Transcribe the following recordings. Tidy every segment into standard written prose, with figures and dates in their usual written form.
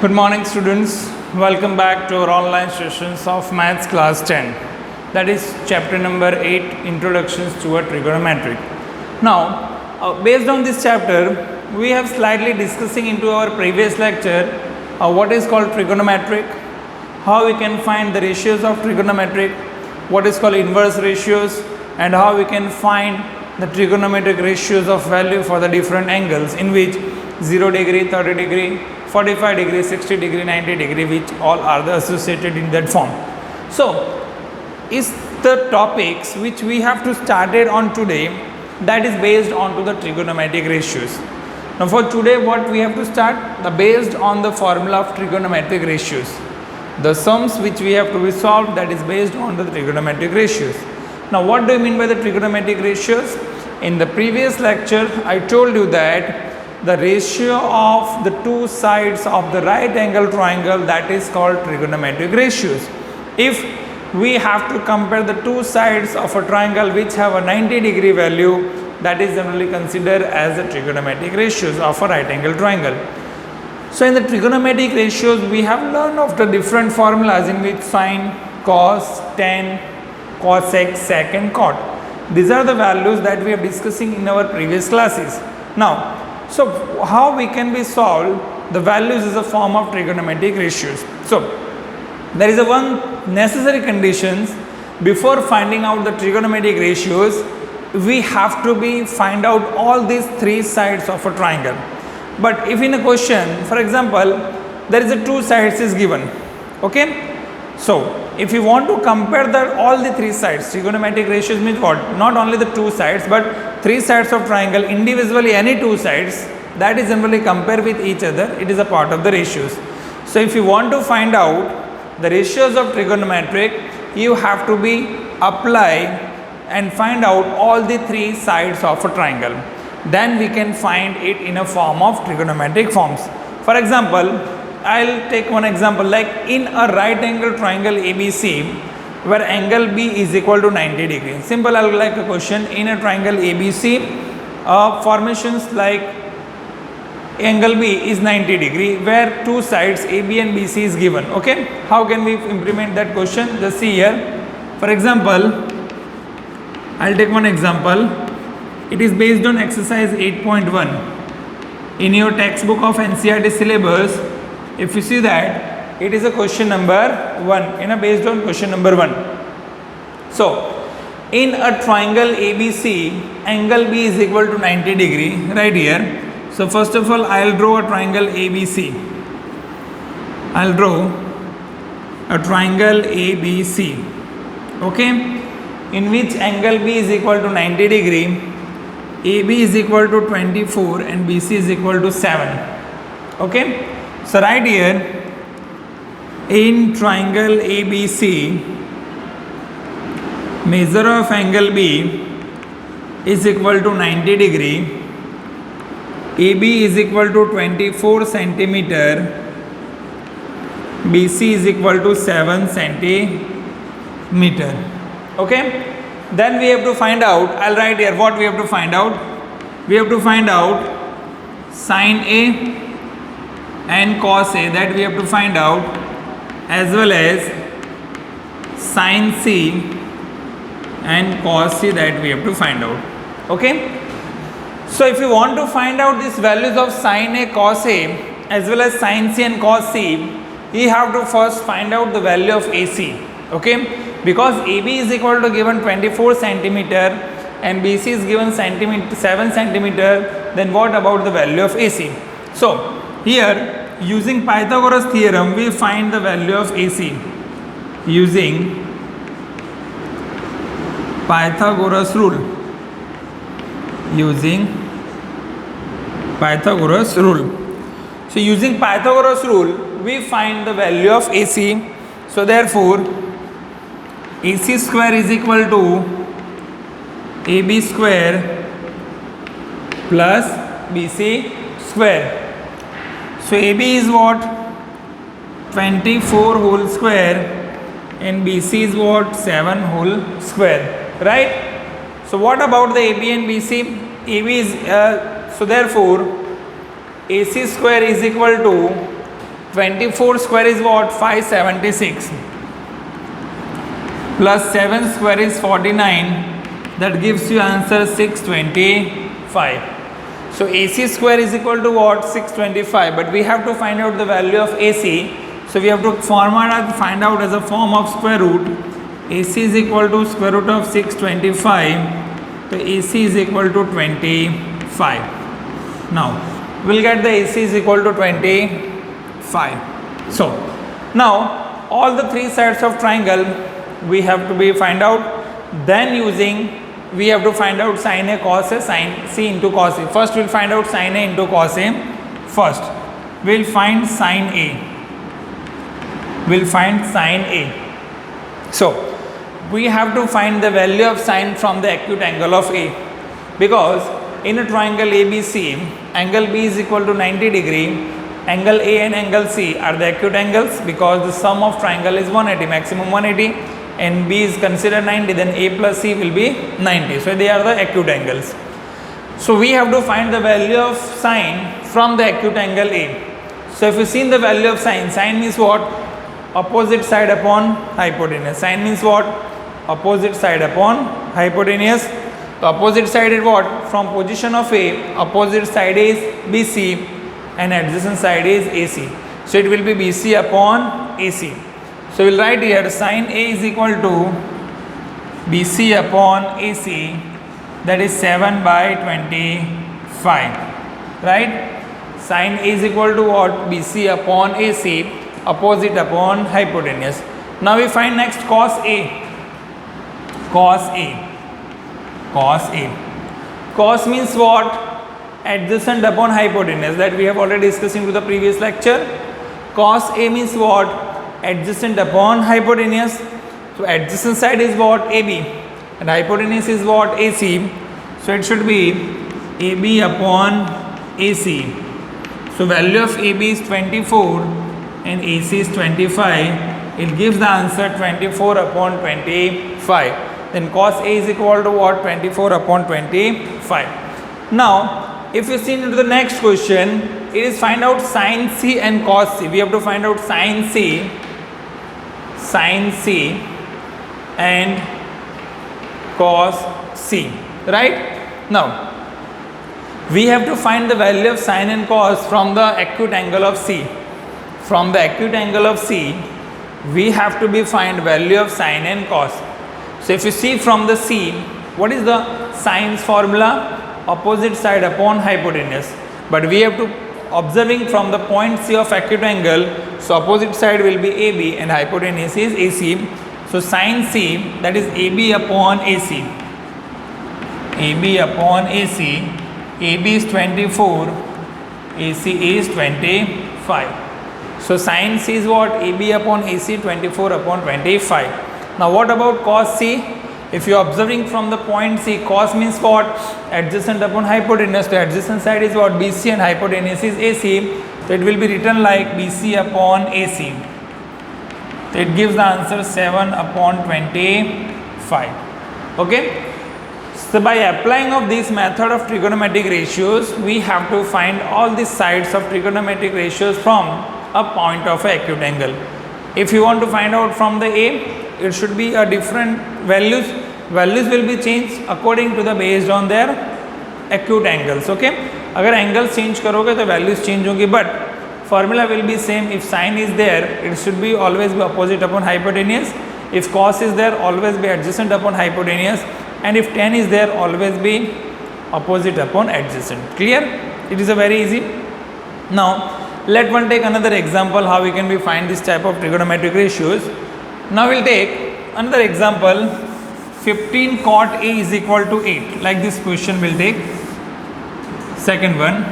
Good morning students, welcome back to our online sessions of Maths class 10, that is chapter number 8, Introductions to a Trigonometric. Now based on this chapter we have slightly discussing into our previous lecture what is called trigonometric, how we can find the ratios of trigonometric, what is called inverse ratios, and how we can find the trigonometric ratios of value for the different angles in which 0 degree, 30 degree, 45 degree, 60 degree, 90 degree, which all are the associated in that form. So is the topics which we have to started on today, that is based on to the trigonometric ratios. Now for today what we have to start, the based on the formula of trigonometric ratios, the sums which we have to be solved, that is based on the trigonometric ratios. Now what do you mean by the trigonometric ratios? In the previous lecture I told you that the ratio of the two sides of the right angle triangle, that is called trigonometric ratios. If we have to compare the two sides of a triangle which have a 90 degree value, that is generally considered as the trigonometric ratios of a right angle triangle. So in the trigonometric ratios we have learned of the different formulas in which sine, cos, tan, cosec, sec and cot. These are the values that we are discussing in our previous classes. Now so how we can be solved the values is a form of trigonometric ratios. So there is a one necessary conditions before finding out the trigonometric ratios, we have to be find out all these three sides of a triangle. But if in a question, for example, there is a two sides is given, okay? So if you want to compare that all the three sides, trigonometric ratios means what? Not only the two sides but three sides of triangle individually, any two sides, that is generally compared with each other, it is a part of the ratios. So if you want to find out the ratios of trigonometric, you have to be apply and find out all the three sides of a triangle. Then we can find it in a form of trigonometric forms. For example, I'll take one example, like in a right angle triangle ABC where angle B is equal to 90 degree. Simple, I would like a question. In a triangle ABC, formations like angle B is 90 degree where two sides AB and BC is given. Okay, how can we implement that question? Just see here. For example, I'll take one example. It is based on exercise 8.1 in your textbook of NCERT syllabus. If you see that it is a question number 1 based on question number 1. So in a triangle ABC, angle B is equal to 90 degree right here. So first of all I will draw a triangle ABC. I will draw a triangle ABC, okay, in which angle B is equal to 90 degree, AB is equal to 24 and BC is equal to 7. Okay. So right here in triangle ABC, measure of angle B is equal to 90 degree, AB is equal to 24 centimeter, BC is equal to 7 centimeter. Okay. Then we have to find out, I'll write here what we have to find out. We have to find out sine A and cos A, that we have to find out, as well as sin C and cos C, that we have to find out. Okay. So if you want to find out these values of sin A, cos A as well as sin C and cos C, you have to first find out the value of AC. Okay, because AB is equal to given 24 centimeter and BC is given 7 centimeter, then what about the value of AC? So here using Pythagoras theorem we find the value of AC using Pythagoras rule. So using Pythagoras rule we find the value of AC. So therefore AC square is equal to AB square plus BC square. So AB is what? 24 whole square and BC is what? 7 whole square, right? So what about the AB and BC? AB is so therefore AC square is equal to 24 square is what? 576 plus 7 square is 49. That gives you answer 625. So AC square is equal to what? 625. But we have to find out the value of AC. So we have to find out as a form of square root. AC is equal to square root of 625. So AC is equal to 25. Now we'll get the AC is equal to 25. So now all the three sides of triangle we have to find out. Then we have to find out sin A cos A, sin C into cos A. First we'll find out sin A into cos A. First we'll find sin A. We'll find sin A. So we have to find the value of sin from the acute angle of A, because in a triangle ABC, angle B is equal to 90 degree. Angle A and angle C are the acute angles, because the sum of triangle is 180, maximum 180, and B is considered 90, then A plus C will be 90. So they are the acute angles. So we have to find the value of sine from the acute angle A. So if you see the value of sine means what? Opposite side upon hypotenuse. Sine means what? Opposite side upon hypotenuse. The opposite side is what? From position of A, opposite side is BC and adjacent side is AC. So it will be BC upon AC. So we'll write here sin A is equal to BC upon AC, that is 7 by 25, right? Sin A is equal to what? BC upon AC, opposite upon hypotenuse. Now we find next cos A. Cos A. Cos A. Cos means what? Adjacent upon hypotenuse, that we have already discussed in the previous lecture. Cos A means what? Adjacent upon hypotenuse. So adjacent side is what? AB, and hypotenuse is what? AC. So it should be AB upon AC. So value of AB is 24 and AC is 25. It gives the answer 24 upon 25. Then cos A is equal to what? 24 upon 25. Now if you see into the next question, it is find out sin C and cos C. We have to find out sin C and cos C, right? Now we have to find the value of sin and cos from the acute angle of C. From the acute angle of C, we have to find value of sin and cos. So if you see from the C, what is the sin's formula? Opposite side upon hypotenuse. But we have to observing from the point C of acute angle, so opposite side will be AB and hypotenuse is AC. So sin C, that is AB upon AC. AB upon AC. AB is 24, AC is 25. So sin C is what? AB upon AC, 24 upon 25. Now what about cos C? If you are observing from the point C, cos means what? Adjacent upon hypotenuse. The adjacent side is what? BC and hypotenuse is AC. So it will be written like BC upon AC. So it gives the answer 7 upon 25. Okay. So by applying of this method of trigonometric ratios, we have to find all the sides of trigonometric ratios from a point of acute angle. If you want to find out from the A, it should be a different values. Values will be changed according to the based on their acute angles. Okay. अगर angles change करोगे तो values change होंगी, but formula will be same. If sin is there, it should be always be opposite upon hypotenuse. If cos is there, always be adjacent upon hypotenuse. And if tan is there, always be opposite upon adjacent. Clear? It is a very easy. Now let one take another example how we can find this type of trigonometric ratios. Now we'll take another example. 15 cot A is equal to 8. Like this question we'll take. Second one.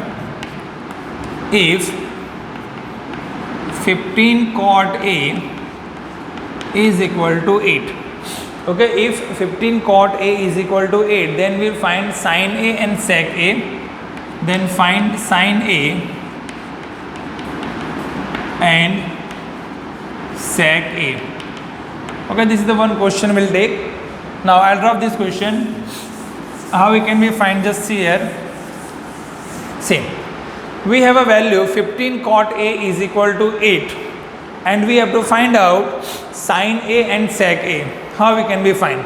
If 15 cot A is equal to 8. Okay, if 15 cot A is equal to 8, then we'll find sin A and sec A. Then find sin A and sec A. Okay, this is the one question we'll take. Now I'll drop this question. How we can find, just see here. Same. we have a value 15 cot A is equal to 8 and we have to find out sin A and sec A. How we can be find?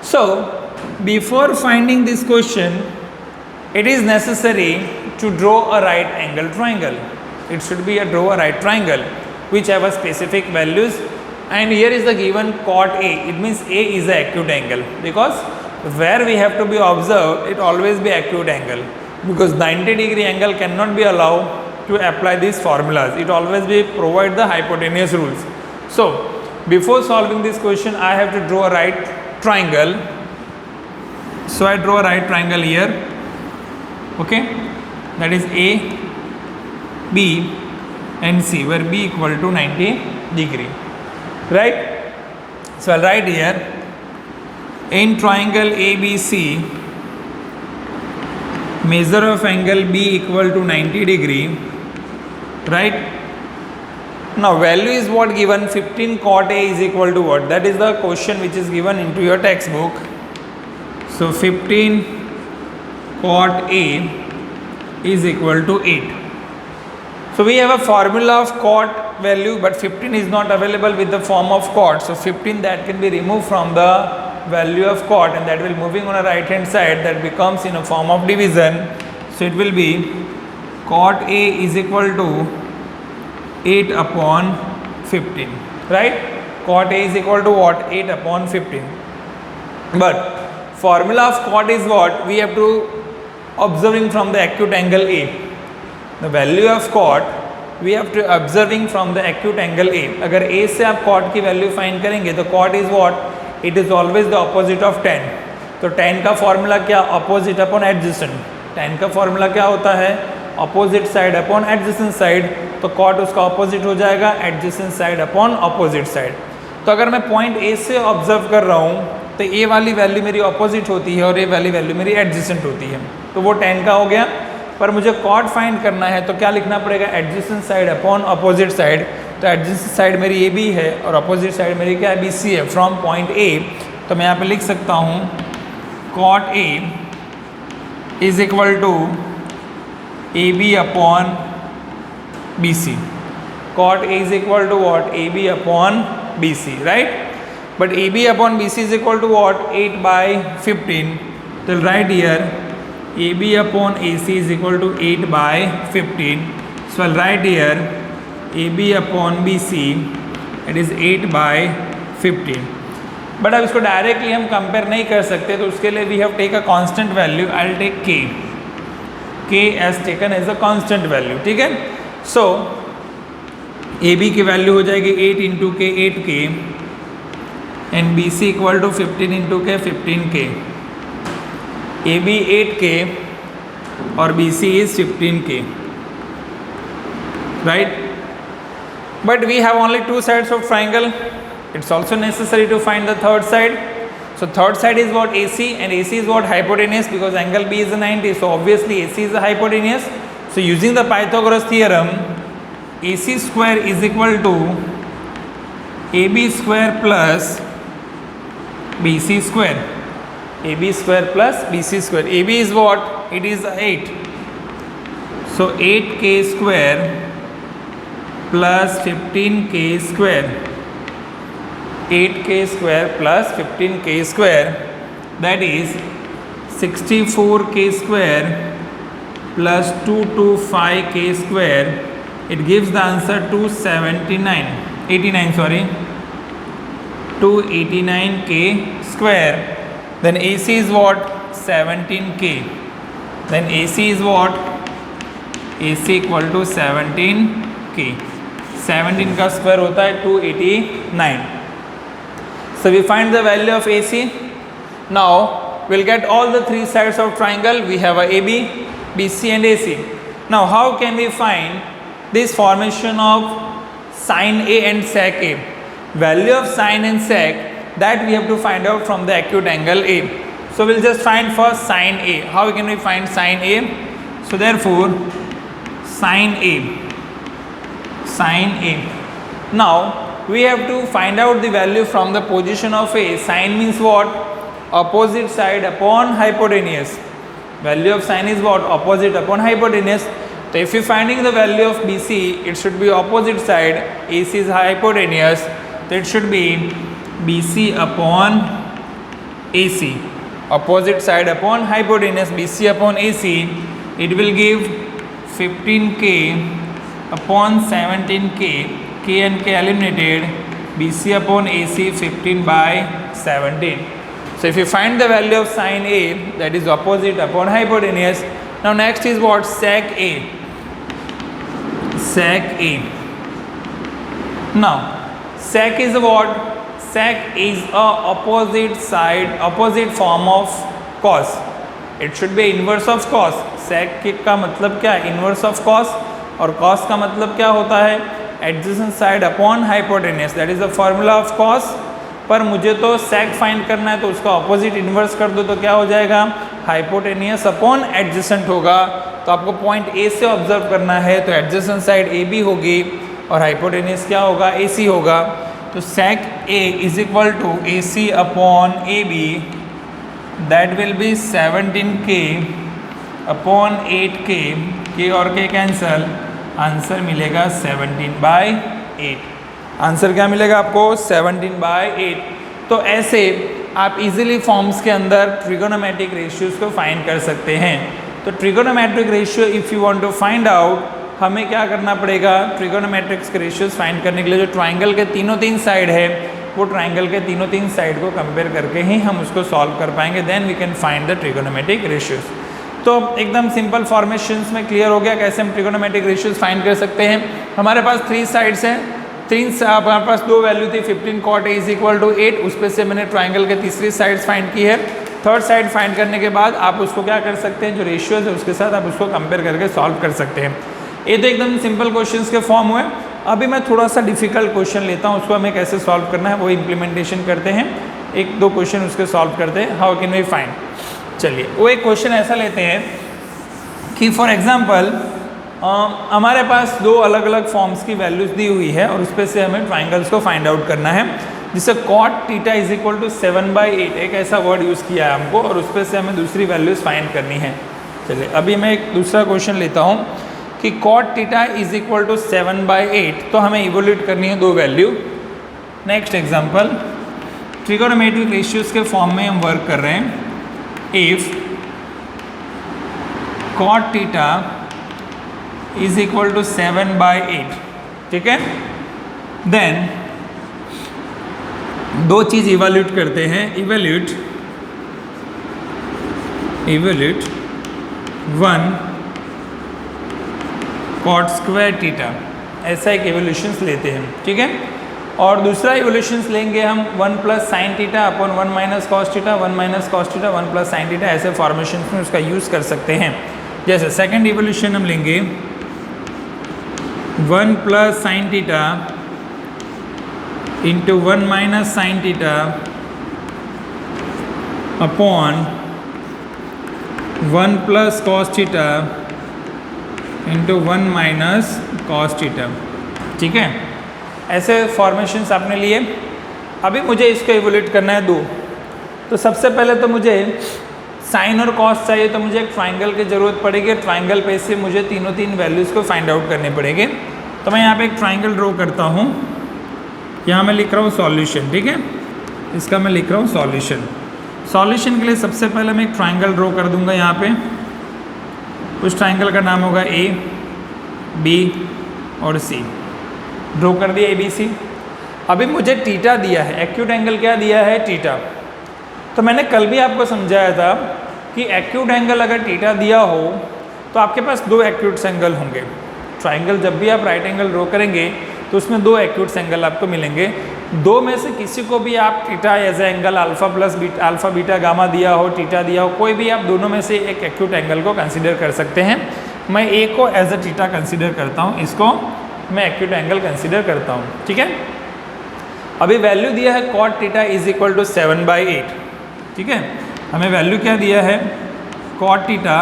So before finding this question, it is necessary to draw a right angle triangle. It should be a draw a right triangle which have a specific values, and here is the given cot A. It means A is a acute angle, because where we have to be observed, it always be acute angle, because 90-degree angle cannot be allowed to apply these formulas. It always be provide the hypotenuse rules. So before solving this question, I have to draw a right triangle. So I draw a right triangle here, okay, that is A, B and C, where B equal to 90 degree, right? So I'll write here, in triangle ABC, measure of angle B equal to 90 degree, right? Now value is what given, 15 cot A is equal to what? That is the question which is given into your textbook. So 15 cot A is equal to 8. So we have a formula of cot value, but 15 is not available with the form of cot. So 15 that can be removed from the value of cot, and that will moving on a right hand side, that becomes in a form of division. So it will be cot A is equal to 8 upon 15, right? Cot A is equal to what? 8 upon 15. But formula of cot is what? We have to observing from the acute angle A. The value of cot we have to observing from the acute angle A. अगर A से आप cot की value find करेंगे तो cot is what? It is always the opposite of tan. तो tan का formula क्या? Opposite upon adjacent. tan का formula क्या होता है? Opposite side upon adjacent side. तो cot उसका opposite हो जाएगा adjacent side upon opposite side. तो अगर मैं point A से observe कर रहा हूँ तो A वाली वैल्यू मेरी opposite होती है और A वाली वैल्यू मेरी adjacent होती है, तो वो tan का हो गया. पर मुझे कॉट फाइंड करना है तो क्या लिखना पड़ेगा? Adjacent side upon opposite side. तो एडजेसेंट साइड मेरी ए बी है और अपोजिट साइड मेरी क्या है? बी सी है. फ्रॉम पॉइंट ए, तो मैं यहाँ पे लिख सकता हूँ cot A is equal to A B upon B C. Cot A is equal to what? A B upon B C, right? But A B upon B C is equal to what? 8/15. तो right here AB upon AC is equal to 8/15. So I'll write here AB upon BC, it is 8/15. But अब इसको directly हम compare नहीं कर सकते, तो उसके लिए we have take a constant value. I will take K as taken as a constant value, ठीक है? सो AB की वैल्यू हो जाएगी 8 into K 8K and BC equal to 15 into K 15K. AB 8K और BC is 15K, right? But we have only two sides of triangle. It's also necessary to find the third side. So third side is what? AC, and AC is what? Hypotenuse, because angle B is 90. So obviously AC is the hypotenuse. So using the Pythagoras theorem, AC square is equal to AB square plus BC square. AB square plus BC square. AB is what? It is 8. So 8K square plus 15K square. 8K square plus 15K square, that is 64K square plus 225K square. It gives the answer 289K square. Then AC is what? 17K. Then AC is what? AC equal to 17K. 17 का square होता है 289. So we find the value of AC. Now we'll get all the three sides of triangle. We have a AB, BC and AC. Now how can we find this formation of sin A and sec A? Value of sin and sec, that we have to find out from the acute angle A. So we'll just find first sin A. How can we find sin A? So therefore sin A. Now we have to find out the value from the position of A. Sin means what? Opposite side upon hypotenuse. Value of sin is what? Opposite upon hypotenuse. तो if you finding the value of B C it should be opposite side, A C is hypotenuse, तो it should be B C upon A C, opposite side upon hypotenuse BC upon AC, it will give 15k upon 17k, k and k eliminated, BC upon AC 15 by 17. So if you find the value of sine A, that is opposite upon hypotenuse. Now next is what? Sec A. Sec A. Now sec is what? Sec is a opposite side, opposite form of cos. It should be inverse of cos. Sec का मतलब क्या है? Inverse of cos. और cos का मतलब क्या होता है? Adjacent side upon hypotenuse. That is the formula of cos. पर मुझे तो sec फाइंड करना है, तो उसका ऑपोजिट इन्वर्स कर दो तो क्या हो जाएगा? हाइपोटेनियस अपॉन एडजेसेंट होगा. तो आपको पॉइंट ए से ऑब्जर्व करना है, तो एडजेसेंट साइड ए बी होगी और हाइपोटेनियस क्या होगा? ए सी होगा. तो sec A is equal to AC upon AB, that will be 17k upon 8k, k और k कैंसल, आंसर मिलेगा 17/8. आंसर क्या मिलेगा आपको? 17/8. तो ऐसे आप इजीली फॉर्म्स के अंदर ट्रिगोनोमेट्रिक रेशियोज को फाइंड कर सकते हैं. तो trigonometric ratio if you want to find out, हमें क्या करना पड़ेगा? ट्रिगोनोमेट्रिक्स के रेशियोज फाइंड करने के लिए जो ट्राइंगल के तीन साइड है, वो ट्राइंगल के तीन साइड को कंपेयर करके ही हम उसको सॉल्व कर पाएंगे. Then we can find the trigonometric ratios. तो एकदम सिंपल फॉर्मेशंस में क्लियर हो गया कैसे हम ट्रिगोनोमेट्रिक रेशियोज फाइंड कर सकते हैं. हमारे पास 3 साइड्स हैं, हमारे पास 2 वैल्यू थी. 15 cot A is equal to 8, उस पर से मैंने ट्राइंगल के तीसरी साइड फाइंड की है. थर्ड साइड फाइंड करने के बाद आप उसको क्या कर सकते हैं? जो रेशियोज है उसके साथ आप उसको कंपेयर करके सॉल्व कर सकते हैं. ये तो एकदम सिंपल क्वेश्चंस के फॉर्म हुए. अभी मैं थोड़ा सा डिफिकल्ट क्वेश्चन लेता हूँ, उसको हमें कैसे सॉल्व करना है वो इम्प्लीमेंटेशन करते हैं. 1-2 क्वेश्चन उसके सॉल्व करते हैं. How can we find? चलिए वो एक क्वेश्चन ऐसा लेते हैं कि फॉर एग्जांपल हमारे पास 2 अलग अलग फॉर्म्स की वैल्यूज दी हुई है और उस पर से हमें ट्राइंगल्स को फाइंड आउट करना है. जिससे cot theta is equal to 7/8 एक ऐसा वर्ड यूज़ किया है हमको, और उस पर से हमें दूसरी वैल्यूज फाइंड करनी है. चलिए अभी मैं एक दूसरा क्वेश्चन लेता हूँ कि cot theta is equal to 7/8, तो हमें इवोल्यूट करनी है 2 value. Next example, trigonometric ratios के फॉर्म में हम वर्क कर रहे हैं. If cot theta is equal to 7/8, ठीक है, देन 2 चीज़ इवोल्यूट करते हैं. इवोल्यूट 1 cot स्क्वायर थीटा, ऐसा एक इवोल्यूशंस लेते हैं, ठीक है. और दूसरा इवोल्यूशंस लेंगे हम 1 + sin theta upon 1 - cos theta, 1 - cos theta 1 + sin theta, ऐसे फॉर्मेशंस में उसका यूज़ कर सकते हैं. जैसे सेकंड इवोल्यूशन हम लेंगे 1 + sin theta into 1 - sin theta upon 1 + cos theta into 1 - cos theta, ठीक है. ऐसे फॉर्मेशंस आपने लिए. अभी मुझे इसको इवोल्यूट करना है 2. तो सबसे पहले तो मुझे साइन और कॉस चाहिए, तो मुझे एक ट्राइंगल की ज़रूरत पड़ेगी. ट्राइंगल पे से मुझे तीन वैल्यूज़ को फाइंड आउट करने पड़ेंगे. तो मैं यहाँ पे एक ट्राइंगल ड्रॉ करता हूँ. यहाँ मैं लिख रहा हूँ सॉल्यूशन, ठीक है, इसका मैं लिख रहा हूँ सॉल्यूशन. सॉल्यूशन के लिए सबसे पहले मैं एक ट्राइंगल ड्रॉ कर दूँगा. यहाँ पे उस ट्राइंगल का नाम होगा ए, बी और सी. ड्रॉ कर दिया ABC. अभी मुझे थीटा दिया है, एक्यूट एंगल क्या दिया है? थीटा. तो मैंने कल भी आपको समझाया था कि एक्यूट एंगल अगर थीटा दिया हो तो आपके पास 2 एक्यूट एंगल होंगे. ट्राइंगल जब भी आप राइट एंगल ड्रॉ करेंगे तो उसमें 2 एक्यूट एंगल आपको मिलेंगे. 2 में से किसी को भी आप theta as a angle alpha beta gamma दिया हो, थीटा दिया हो, कोई भी आप दोनों में से एक एक्यूट एंगल को कंसीडर कर सकते हैं. मैं ए को एज अ थीटा कंसीडर करता हूँ, इसको मैं एक्यूट एंगल कंसीडर करता हूँ, ठीक है. अभी वैल्यू दिया है cot theta is equal to 7/8, ठीक है. हमें वैल्यू क्या दिया है? cot theta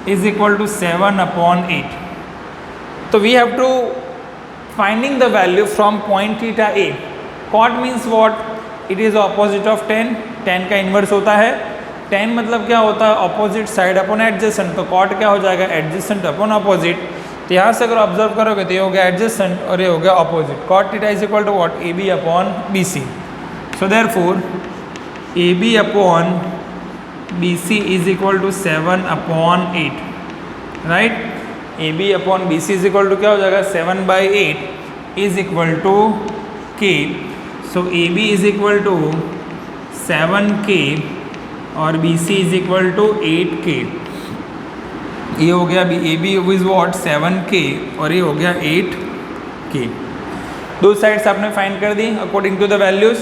is equal to 7/8. तो we have to finding the value from point theta A. cot means what? It is opposite of tan. tan का इन्वर्स होता है. tan मतलब क्या होता है, अपोजिट साइड अपॉन एडजेसेंट, तो कॉट क्या हो जाएगा, एडजेसेंट अपॉन अपोजिट। तो यहाँ से अगर ऑब्जर्व करोगे तो ये हो गया एडजेसेंट और ये हो गया opposite. Cot theta is equal to what, A B upon B C. So therefore A B upon B C is equal to 7 upon 8, right. A B upon B C is equal to क्या हो जाएगा, 7/8 is equal to K. So A B is equal to 7K और B C is equal to 8K। ये हो गया ए B is what 7K और ये हो गया 8K। दो साइड्स आपने फाइंड कर दी अकॉर्डिंग टू द वैल्यूज।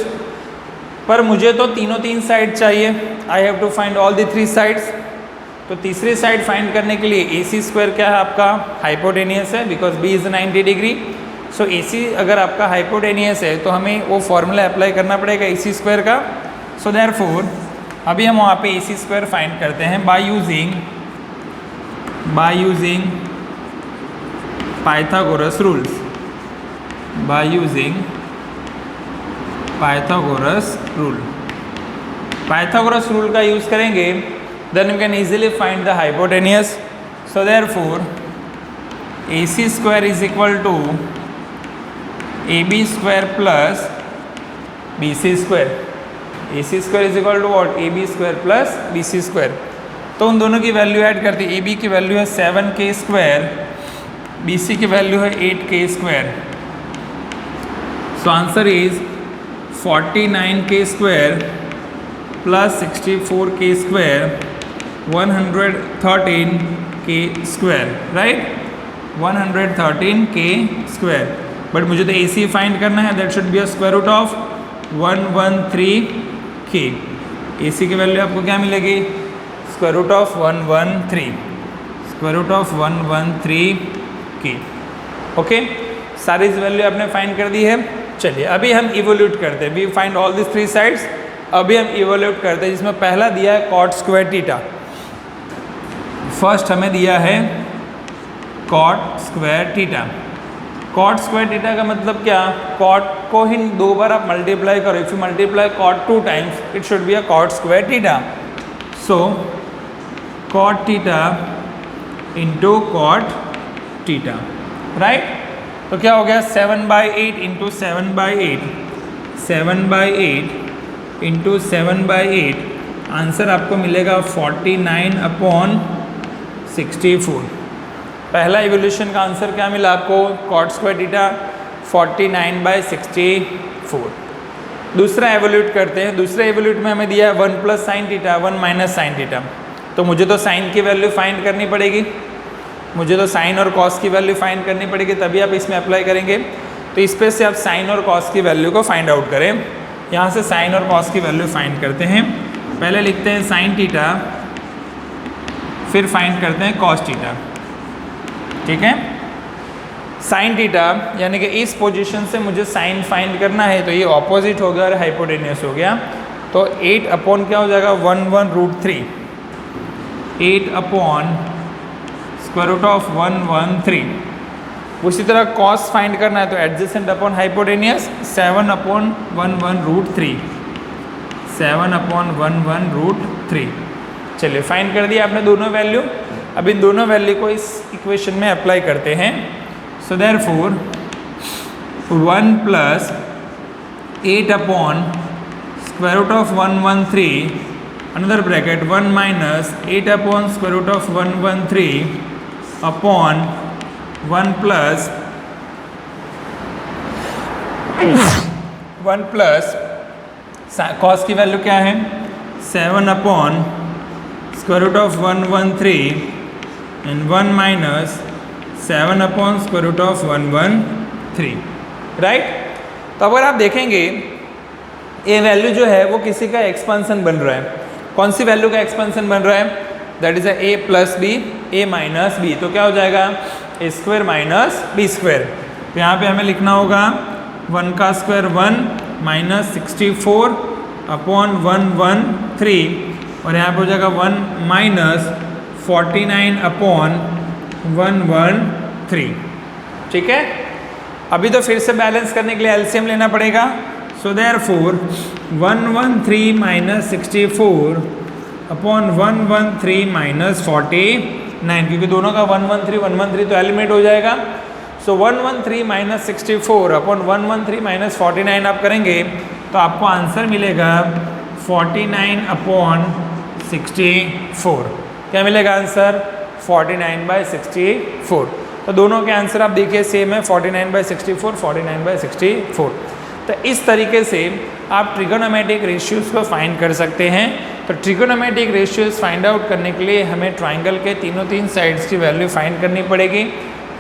पर मुझे तो तीन साइड चाहिए, I have to find all the 3 sides. तो तीसरी साइड फाइंड करने के लिए ए सी स्क्वायर क्या है आपका, हाइपोटेनियस है, बिकॉज बी इज़ 90 डिग्री। सो ए सी अगर आपका हाइपोटेनियस है तो हमें वो फॉर्मूला अप्लाई करना पड़ेगा ए सी स्क्वायर का। सो देयरफॉर अभी हम वहाँ पे ए सी स्क्वायर फाइंड करते हैं by using Pythagoras rules, by using Pythagoras rule. Pythagoras rule का यूज़ करेंगे, then you can easily find the hypotenuse. So therefore AC square is equal to AB square plus BC square. AC square is equal to what, AB square plus BC square. तो उन दोनों की value add करते हैं। AB की value है 7K square, BC की value है 8K square. So answer is 49K square plus 64K square 113K square, right, 113K square. But मुझे तो ए सी फाइंड करना है, that should be a square root of 113K। A C की value आपको क्या मिलेगी, square root of 113, square root of 113K। Okay, सारी value आपने फाइंड कर दी है। चलिए अभी हम इवोल्यूट करते हैं, we find all this 3 sides. अभी हम इवोल्यूट करते हैं, जिसमें पहला दिया है कॉट स्क्वायर थीटा। फर्स्ट हमें दिया है cot square theta. Cot square theta का मतलब क्या, कॉट को ही 2 बार आप मल्टीप्लाई करो, if you multiply cot 2 times it should be a cot square theta. So cot theta into cot theta, right. तो क्या हो गया, 7/8 इंटू 7/8, 7/8 इंटू 7/8, आंसर आपको मिलेगा 49/64। पहला इवोल्यूशन का आंसर क्या मिला आपको, कॉट स्क्वायर थीटा 49/64। दूसरा एवोल्यूट करते हैं। दूसरे एवोल्यूट में हमें दिया है 1 plus sine theta 1 minus sine theta. तो मुझे तो साइन की वैल्यू फाइंड करनी पड़ेगी, मुझे तो साइन और कॉस की वैल्यू फाइंड करनी पड़ेगी, तभी आप इसमें अप्लाई करेंगे। तो इस पे से आप साइन और कॉस की वैल्यू को फाइंड आउट करें। यहाँ से साइन और कॉस की वैल्यू फाइंड करते हैं। पहले लिखते हैं साइन थीटा, फिर फाइंड करते हैं कॉस थीटा, ठीक है। साइन थीटा यानी कि इस पोजीशन से मुझे साइन फाइंड करना है, तो ये ऑपोजिट हो गया और हाइपोटेनियस हो गया। तो 8 अपॉन क्या हो जाएगा, 1/√3, 8 अपॉन स्क्वायर रूट ऑफ 113। उसी तरह कॉस फाइंड करना है तो एडजेसेंट अपॉन हाइपोटेनियस 7/11√3, 7/11√3। चलिए फाइंड कर दिया आपने दोनों वैल्यू। अब इन दोनों वैल्यू को इस इक्वेशन में अप्लाई करते हैं। So therefore 1 plus 8 upon square root of 113, another bracket 1 minus 8 upon square root of 113 upon 1 plus 1 plus cos की वैल्यू क्या है, 7 upon square root of 113 and 1 minus 7 upon square root of 113, right. तो अगर आप देखेंगे ये वैल्यू जो है वो किसी का एक्सपेंशन बन रहा है। कौन सी वैल्यू का एक्सपेंशन बन रहा है, that is a plus B, a minus B. तो क्या हो जाएगा, a square minus B square. तो यहाँ पे हमें लिखना होगा 1 का स्क्वायर 1 माइनस 64 अपॉन 113, और यहाँ पे हो जाएगा 1 माइनस 49 अपॉन 113, ठीक है। अभी तो फिर से बैलेंस करने के लिए एलसीएम लेना पड़ेगा। So therefore 113 minus 64 upon 113 minus 49, क्योंकि दोनों का 113 तो एलिमिनेट हो जाएगा। सो 113 माइनस 64 अपॉन 113 माइनस 49 आप करेंगे तो आपको आंसर मिलेगा 49 अपॉन 64। क्या मिलेगा आंसर? 49/64। तो दोनों के आंसर आप देखिए सेम है, 49/64, 49/64। तो इस तरीके से आप ट्रिगोनोमेट्रिक रेशियोज़ को फाइंड कर सकते हैं। तो ट्रिगोनोमेट्रिक रेशियोज़ फाइंड आउट करने के लिए हमें ट्राइंगल के तीन साइड्स की वैल्यू फाइंड करनी पड़ेगी।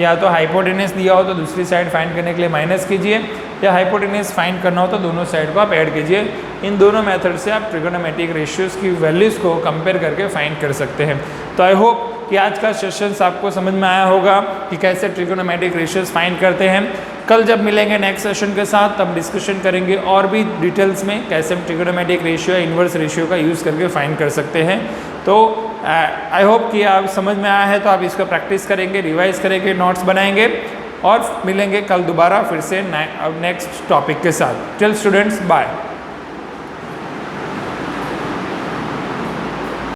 या तो हाइपोटेनस दिया हो तो दूसरी साइड फाइंड करने के लिए माइनस कीजिए, या हाइपोटेनस फाइंड करना हो तो दोनों साइड को आप ऐड कीजिए। इन दोनों मेथड से आप ट्रिगोनोमेट्रिक रेशियोज़ की वैल्यूज़ को कंपेयर करके फाइंड कर सकते हैं। तो आई होप कि आज का सेशंस आपको समझ में आया होगा कि कैसे ट्रिगोनोमेट्रिक रेशियोज़ फाइंड करते हैं। कल जब मिलेंगे नेक्स्ट सेशन के साथ तब डिस्कशन करेंगे और भी डिटेल्स में कैसे हम ट्रिगोनोमेट्रिक रेशियो या इन्वर्स रेशियो का यूज़ करके फाइंड कर सकते हैं। तो आई होप कि आप समझ में आया है, तो आप इसको प्रैक्टिस करेंगे, रिवाइज करेंगे, नोट्स बनाएंगे और मिलेंगे कल दोबारा फिर से नेक्स्ट टॉपिक के साथ। Till students, bye.